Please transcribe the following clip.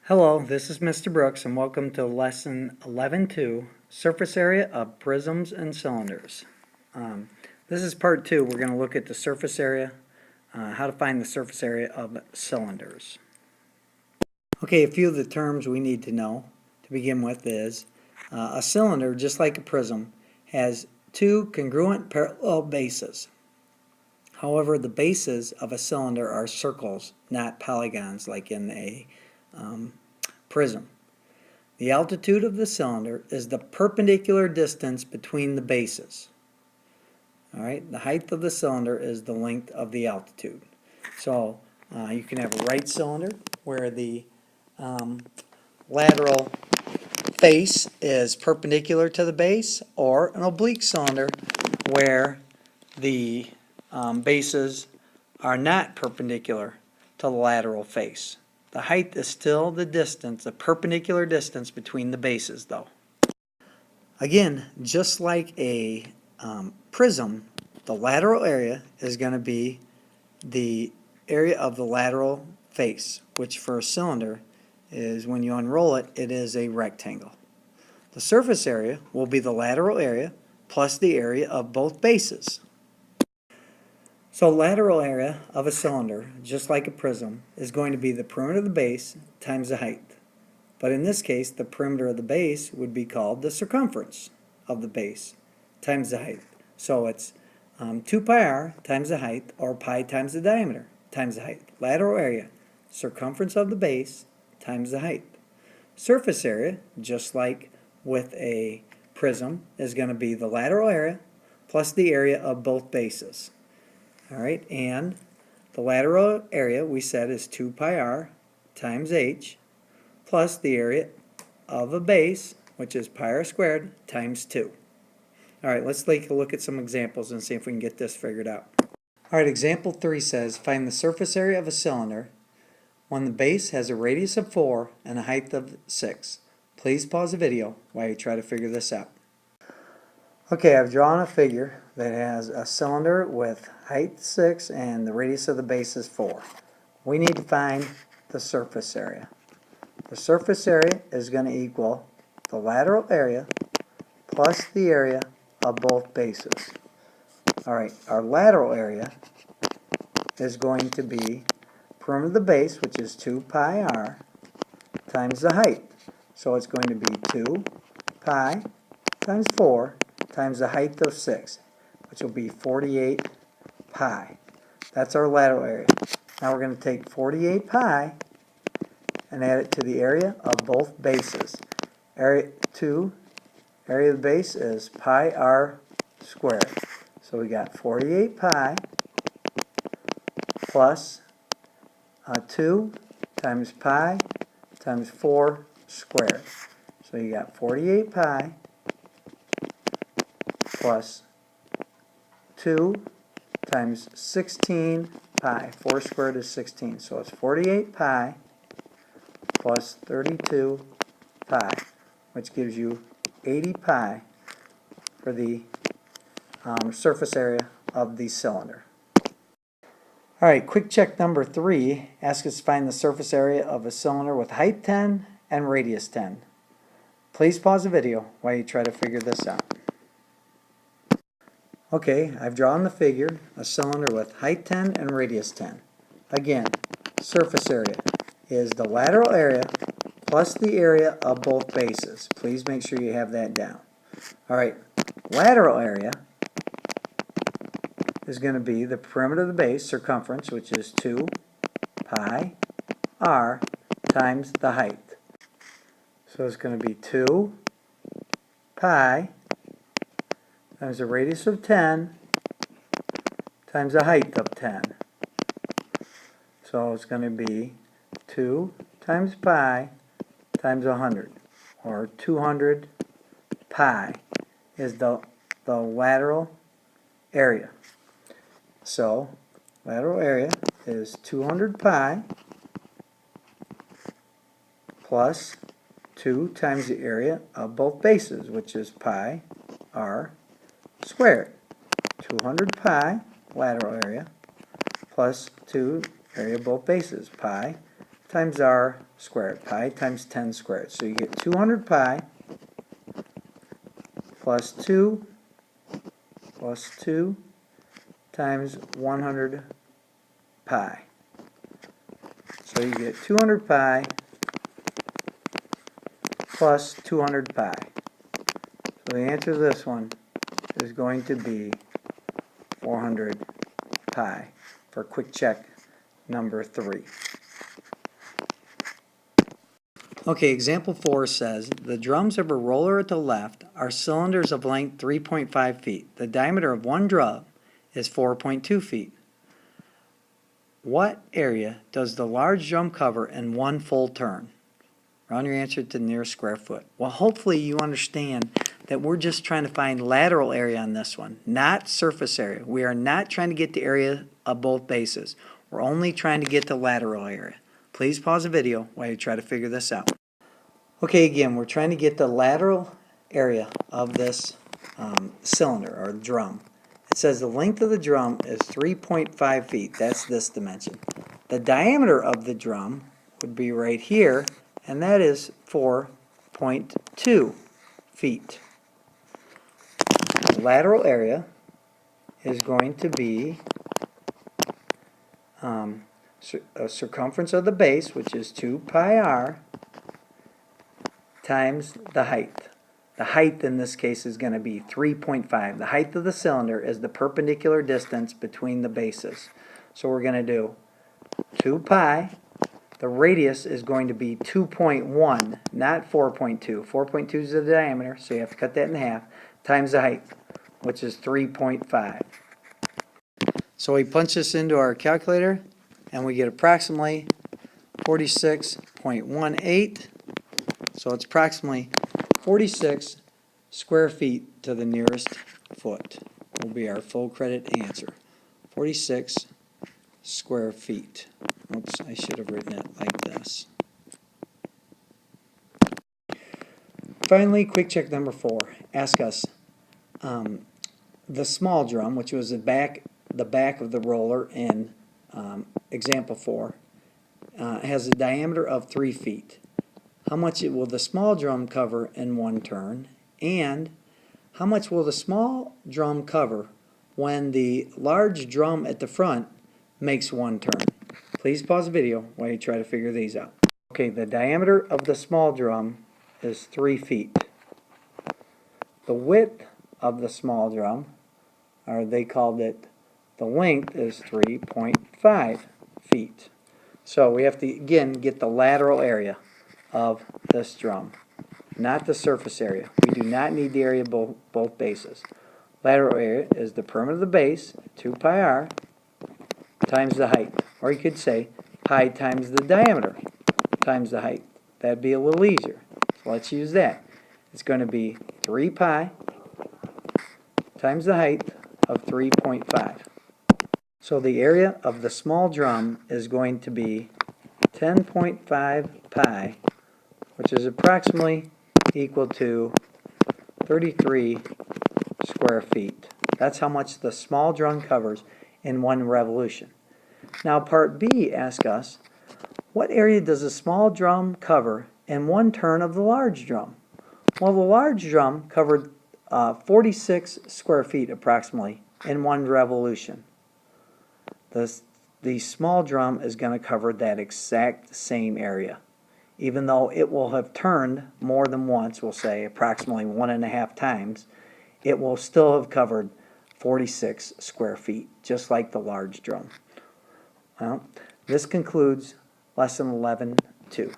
Hello, this is Mr. Brooks and welcome to Lesson 11.2, Surface Area of Prisms and Cylinders. This is part 2. We're going to look at the surface area, how to find the surface area of cylinders. Okay, a few of the terms we need to know to begin with is a cylinder, just like a prism, has two congruent parallel bases. However, the bases of a cylinder are circles, not polygons like in a prism. The altitude of the cylinder is the perpendicular distance between the bases. Alright, the height of the cylinder is the length of the altitude. So you can have a right cylinder where the lateral face is perpendicular to the base, or an oblique cylinder where the bases are not perpendicular to the lateral face. The height is still the distance, the perpendicular distance between the bases, though. Again, just like a prism, the lateral area is going to be the area of the lateral face, which for a cylinder is, when you unroll it, it is a rectangle. The surface area will be the lateral area plus the area of both bases. So lateral area of a cylinder, just like a prism, is going to be the perimeter of the base times the height. But in this case, the perimeter of the base would be called the circumference of the base times the height. So it's 2 pi r times the height, or pi times the diameter times the height. Lateral area, circumference of the base times the height. Surface area, just like with a prism, is going to be the lateral area plus the area of both bases. Alright, and the lateral area we said is 2 pi r times h plus the area of a base, which is pi r squared, times 2. Alright, let's take a look at some examples and see if we can get this figured out. Alright, example 3 says, find the surface area of a cylinder when the base has a radius of 4 and a height of 6. Please pause the video while you try to figure this out. Okay, I've drawn a figure that has a cylinder with height 6 and the radius of the base is 4. We need to find the surface area. The surface area is going to equal the lateral area plus the area of both bases. Alright, our lateral area is going to be perimeter of the base, which is 2 pi r, times the height. So it's going to be 2 pi times 4 times the height of 6, which will be 48 pi. That's our lateral area. Now we're going to take 48 pi and add it to the area of both bases. Area of the base is pi r squared. So we got 48 pi plus 2 times pi times 4 squared. So you got 48 pi plus 2 times 16 pi. 4 squared is 16. So it's 48 pi plus 32 pi, which gives you 80 pi for the surface area of the cylinder. Alright, quick check number 3 asks us to find the surface area of a cylinder with height 10 and radius 10. Please pause the video while you try to figure this out. Okay, I've drawn the figure, a cylinder with height 10 and radius 10. Again, surface area is the lateral area plus the area of both bases. Please make sure you have that down. Alright, lateral area is going to be the perimeter of the base, circumference, which is 2 pi r times the height. So it's going to be 2 pi times the radius of 10 times the height of 10. So it's going to be 2 times pi times 100, or 200 pi is the lateral area. So lateral area is 200 pi plus 2 times the area of both bases, which is pi r squared. 200 pi lateral area plus 2 area of both bases, pi times r squared. Pi times 10 squared. So you get 200 pi plus 2 times 100 pi. So you get 200 pi plus 200 pi. So the answer to this one is going to be 400 pi for quick check number 3. Okay, example 4 says, the drums of a roller at the left are cylinders of length 3.5 feet. The diameter of one drum is 4.2 feet. What area does the large drum cover in one full turn? Round your answer to the nearest square foot. Well, hopefully you understand that we're just trying to find lateral area on this one, not surface area. We are not trying to get the area of both bases. We're only trying to get the lateral area. Please pause the video while you try to figure this out. Okay, again, we're trying to get the lateral area of this cylinder or drum. It says the length of the drum is 3.5 feet. That's this dimension. The diameter of the drum would be right here, and that is 4.2 feet. The lateral area is going to be a circumference of the base, which is 2 pi r, times the height. The height in this case is going to be 3.5. The height of the cylinder is the perpendicular distance between the bases. So we're going to do 2 pi. The radius is going to be 2.1, not 4.2. 4.2 is the diameter, so you have to cut that in half, times the height, which is 3.5. So we punch this into our calculator, and we get approximately 46.18. So it's approximately 46 square feet to the nearest foot will be our full credit answer. 46 square feet. Oops, I should have written it like this. Finally, quick check number 4. Ask us, the small drum, which was the back of the roller in example 4, has a diameter of 3 feet. How much will the small drum cover in one turn? And how much will the small drum cover when the large drum at the front makes one turn? Please pause the video while you try to figure these out. Okay, the diameter of the small drum is 3 feet. The width of the small drum, or they called it, the length is 3.5 feet. So we have to, again, get the lateral area of this drum, not the surface area. We do not need the area of both bases. Lateral area is the perimeter of the base, 2 pi r, times the height. Or you could say pi times the diameter times the height. That'd be a little easier. So let's use that. It's going to be 3 pi times the height of 3.5. So the area of the small drum is going to be 10.5 pi, which is approximately equal to 33 square feet. That's how much the small drum covers in one revolution. Now part B asks us, what area does the small drum cover in one turn of the large drum? Well, the large drum covered 46 square feet approximately in one revolution. The small drum is going to cover that exact same area. Even though it will have turned more than once, we'll say approximately 1.5 times, it will still have covered 46 square feet, just like the large drum. Well, this concludes lesson 11-2.